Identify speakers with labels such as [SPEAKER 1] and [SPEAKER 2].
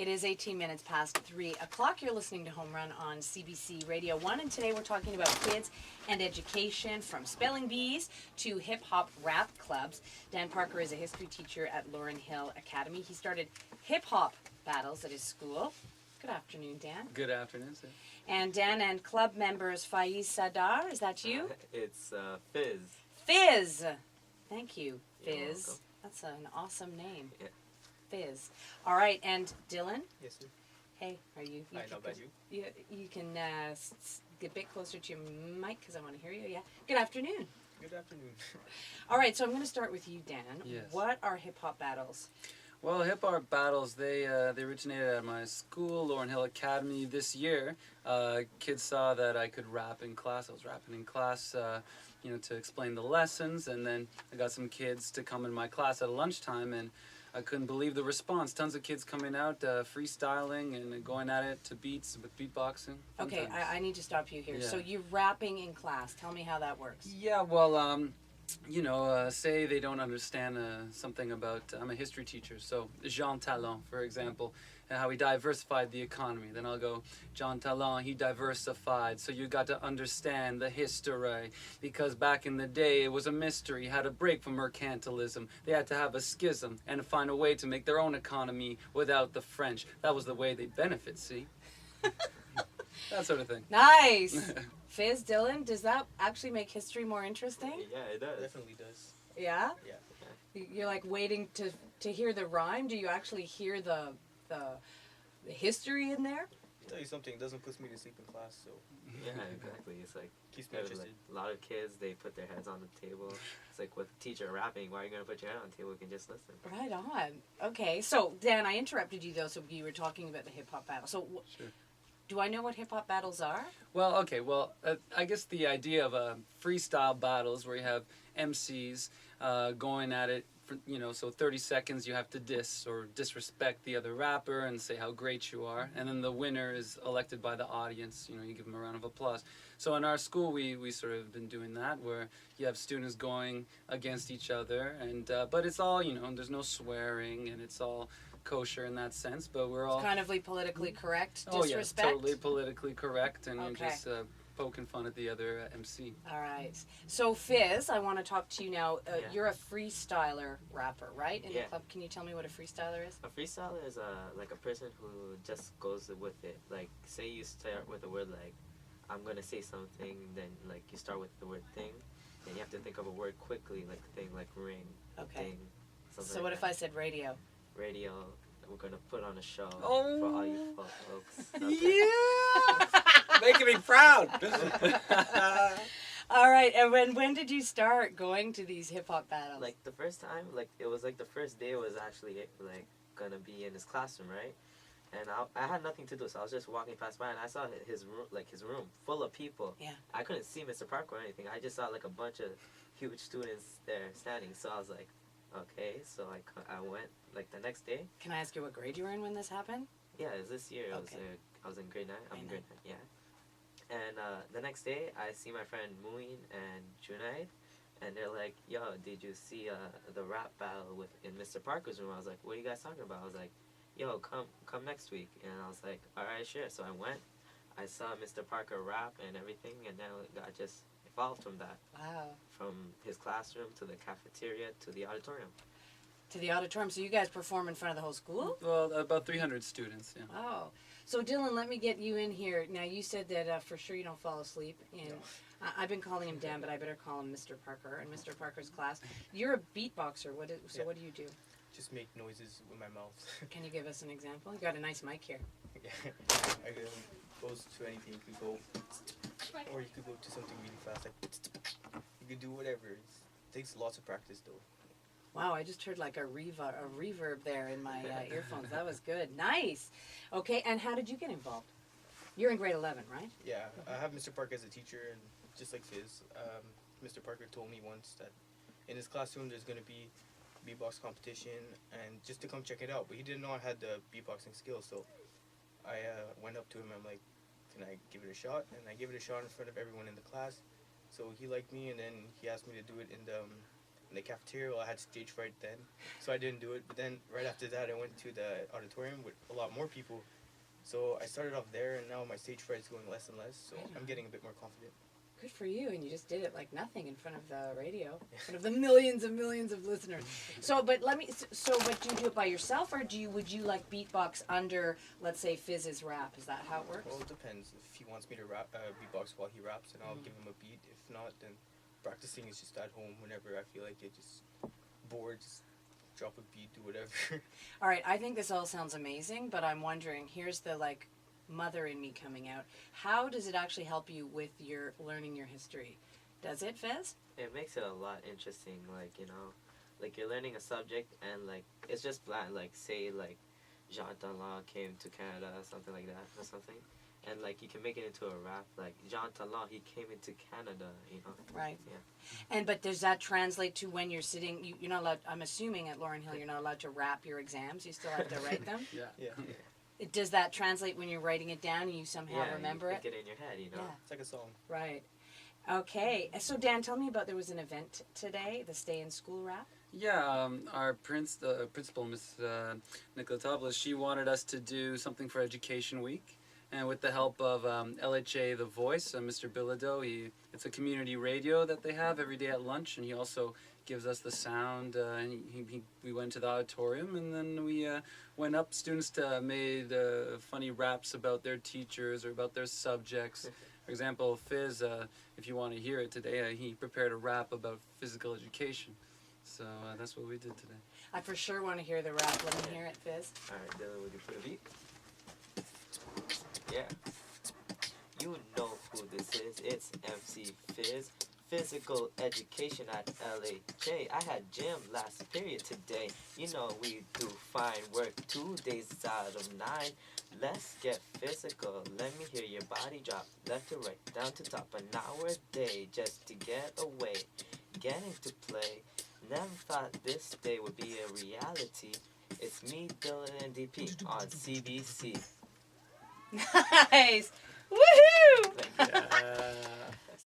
[SPEAKER 1] It is 18 minutes past 3 o'clock. You're listening to Home Run on CBC Radio 1, and today we're talking about kids and education, from spelling bees to hip-hop rap clubs. Dan Parker is a history teacher at Laurel Hill Academy. He started hip-hop battles at his school. Good afternoon, Dan.
[SPEAKER 2] Good afternoon, sir.
[SPEAKER 1] And Dan and club members Fiz Ed, is that you?
[SPEAKER 3] It's Fiz.
[SPEAKER 1] Fiz! Thank you,
[SPEAKER 3] You're
[SPEAKER 1] Fiz.
[SPEAKER 3] welcome.
[SPEAKER 1] That's an awesome name.
[SPEAKER 3] Yeah.
[SPEAKER 1] Fiz. All right, and Dylan?
[SPEAKER 4] Yes, sir.
[SPEAKER 1] Hey, are you?
[SPEAKER 4] I know about you.
[SPEAKER 1] You can get a bit closer to your mic because I want to hear you. Yeah. Good afternoon.
[SPEAKER 4] Good afternoon.
[SPEAKER 1] All right, so I'm going to start with you, Dan.
[SPEAKER 2] Yes.
[SPEAKER 1] What are hip hop battles?
[SPEAKER 2] Well, hip hop battles, they originated at my school, Laurel Hill Academy. This year, kids saw that I could rap in class. I was rapping in class, to explain the lessons, and then I got some kids to come in my class at lunchtime, and I couldn't believe the response. Tons of kids coming out, freestyling and going at it to beats with beatboxing.
[SPEAKER 1] Okay, I need to stop you here.
[SPEAKER 2] Yeah.
[SPEAKER 1] So you're rapping in class. Tell me how that works.
[SPEAKER 2] Yeah, well, say they don't understand something about, I'm a history teacher, so Jean Talon, for example, and how he diversified the economy. Then I'll go, Jean Talon, he diversified, so you got to understand the history, because back in the day it was a mystery how to break from mercantilism. They had to have a schism and find a way to make their own economy without the French. That was the way they benefit, see? That sort of thing.
[SPEAKER 1] Nice. Fiz, Dylan, does that actually make history more interesting?
[SPEAKER 3] Yeah, it does.
[SPEAKER 4] Definitely does.
[SPEAKER 1] Yeah?
[SPEAKER 4] Yeah.
[SPEAKER 1] You're like waiting to hear the rhyme. Do you actually hear the history in there?
[SPEAKER 4] I'll tell you something, it doesn't put me to sleep in class, so
[SPEAKER 3] Yeah, exactly. It's like,
[SPEAKER 4] keeps me interested.
[SPEAKER 3] a lot of kids, they put their heads on the table. It's like with the teacher rapping, why are you going to put your head on the table? You can just listen.
[SPEAKER 1] Right on. Okay, so Dan, I interrupted you though, so you were talking about the hip hop battle. So
[SPEAKER 2] Sure.
[SPEAKER 1] do I know what hip hop battles are?
[SPEAKER 2] Well, okay, I guess the idea of freestyle battles where you have MCs going at it, so 30 seconds you have to diss or disrespect the other rapper and say how great you are, and then the winner is elected by the audience, you give them a round of applause. So in our school we sort of been doing that, where you have students going against each other, and but it's all, there's no swearing, and it's all kosher in that sense, but we're all
[SPEAKER 1] It's kind of politically correct
[SPEAKER 2] oh
[SPEAKER 1] disrespect?
[SPEAKER 2] yeah, totally politically correct, and you're
[SPEAKER 1] Okay.
[SPEAKER 2] just poking fun at the other MC.
[SPEAKER 1] All right. So Fiz, I want to talk to you now.
[SPEAKER 3] Yeah.
[SPEAKER 1] You're a freestyler rapper, right? In the
[SPEAKER 3] Yeah.
[SPEAKER 1] club. Can you tell me what a freestyler is?
[SPEAKER 3] A freestyler is like a person who just goes with it. Like, say you start with a word like, I'm going to say something, then like you start with the word thing, and you have to think of a word quickly, like thing, like ring,
[SPEAKER 1] Okay.
[SPEAKER 3] thing, something
[SPEAKER 1] So
[SPEAKER 3] like
[SPEAKER 1] what if
[SPEAKER 3] that.
[SPEAKER 1] I said radio?
[SPEAKER 3] Radio, we're going to put on a show
[SPEAKER 2] Oh.
[SPEAKER 3] for all you folks.
[SPEAKER 2] Yeah! Making me proud!
[SPEAKER 1] All right. And when did you start going to these hip hop battles?
[SPEAKER 3] Like the first time, it was like the first day was actually like gonna be in his classroom, right? And I had nothing to do, so I was just walking past by, and I saw his room full of people.
[SPEAKER 1] Yeah.
[SPEAKER 3] I couldn't see Mr. Parker or anything. I just saw like a bunch of huge students there standing. So I was like, okay. So I went like the next day.
[SPEAKER 1] Can I ask you what grade you were in when this happened?
[SPEAKER 3] Yeah, it was this year.
[SPEAKER 1] Okay.
[SPEAKER 3] I was in grade 9. I'm in
[SPEAKER 1] Grade
[SPEAKER 3] grade 9. Yeah. And the next day, I see my friend Muin and Junaid, and they're like, "Yo, did you see the rap battle in Mr. Parker's room?" I was like, "What are you guys talking about?" I was like, "Yo, come next week." And I was like, "All right, sure." So I went. I saw Mr. Parker rap and everything, and then I just evolved from that.
[SPEAKER 1] Wow.
[SPEAKER 3] From his classroom to the cafeteria to the auditorium.
[SPEAKER 1] To the auditorium. So you guys perform in front of the whole school?
[SPEAKER 2] Well, about 300 students, yeah.
[SPEAKER 1] Oh. So Dylan, let me get you in here. Now you said that for sure you don't fall asleep. And I've been calling him Dan, but I better call him Mr. Parker in Mr. Parker's class. You're a beatboxer. What do you do?
[SPEAKER 4] Just make noises with my mouth.
[SPEAKER 1] Can you give us an example? You got a nice mic here.
[SPEAKER 4] Yeah. I can go to anything. You could go, or you could go to something really fast. Like, you could do whatever. It takes lots of practice, though.
[SPEAKER 1] Wow, I just heard like a reverb there in my earphones. That was good. Nice. Okay, and how did you get involved? You're in grade 11, right?
[SPEAKER 4] Yeah, I have Mr. Parker as a teacher, and just like Fiz, Mr. Parker told me once that in his classroom there's going to be beatbox competition, and just to come check it out. But he didn't know I had the beatboxing skills, so I went up to him. I'm like, "Can I give it a shot?" And I gave it a shot in front of everyone in the class. So he liked me, and then he asked me to do it in the in the cafeteria. Well, I had stage fright then, so I didn't do it. But then right after that, I went to the auditorium with a lot more people. So I started off there, and now my stage fright is going less and less. So I'm getting a bit more confident.
[SPEAKER 1] Good for you, and you just did it like nothing in front of the radio, in front of the millions and millions of listeners. So, but but do you do it by yourself, or would you like beatbox under, let's say, Fiz's rap? Is that how it works?
[SPEAKER 4] Well, it depends. If he wants me to rap, beatbox while he raps, then I'll give him a beat. If not, then practicing is just at home whenever I feel like it. Just bored, just drop a beat, do whatever.
[SPEAKER 1] All right, I think this all sounds amazing, but I'm wondering, here's the mother in me coming out. How does it actually help you with your learning your history? Does it, Fiz?
[SPEAKER 3] It makes it a lot interesting, like, you know, like you're learning a subject and like it's just bland, like say like Jean Talon came to Canada or something like that or something, and like you can make it into a rap, like Jean Talon, he came into Canada, you know.
[SPEAKER 1] Right.
[SPEAKER 3] Yeah.
[SPEAKER 1] And but does that translate to when you're sitting? You're not allowed. I'm assuming at Laurel Hill you're not allowed to rap your exams. You still have to write them.
[SPEAKER 2] Yeah.
[SPEAKER 4] Yeah.
[SPEAKER 1] Does that translate when you're writing it down and you somehow remember
[SPEAKER 3] you
[SPEAKER 1] it?
[SPEAKER 3] get it in your head, you know.
[SPEAKER 1] Yeah.
[SPEAKER 4] It's like a song.
[SPEAKER 1] Right. Okay. So Dan, tell me about, there was an event today, the Stay in School rap.
[SPEAKER 2] Yeah, our principal, Miss Nicolatopoulos, she wanted us to do something for Education Week. And with the help of LHA The Voice, Mr. Bilodeau, it's a community radio that they have every day at lunch, and he also gives us the sound. And we went to the auditorium, and then we went up. Students made funny raps about their teachers or about their subjects. For example, Fiz, if you want to hear it today, he prepared a rap about physical education. So that's what we did today.
[SPEAKER 1] I for sure want to hear the rap. Let me hear it, Fiz.
[SPEAKER 3] All right, Dylan, would you put a beat? Yeah. You know who this is. It's MC Fiz. Physical education at LHA. I had gym last period today. You know we do fine work 2 days out of 9. Let's get physical. Let me hear your body drop left to right, down to top. An hour a day just to get away, getting to play. Never thought this day would be a reality. It's me, Dylan, and DP on CBC.
[SPEAKER 1] Nice. Woohoo!
[SPEAKER 3] Thank you.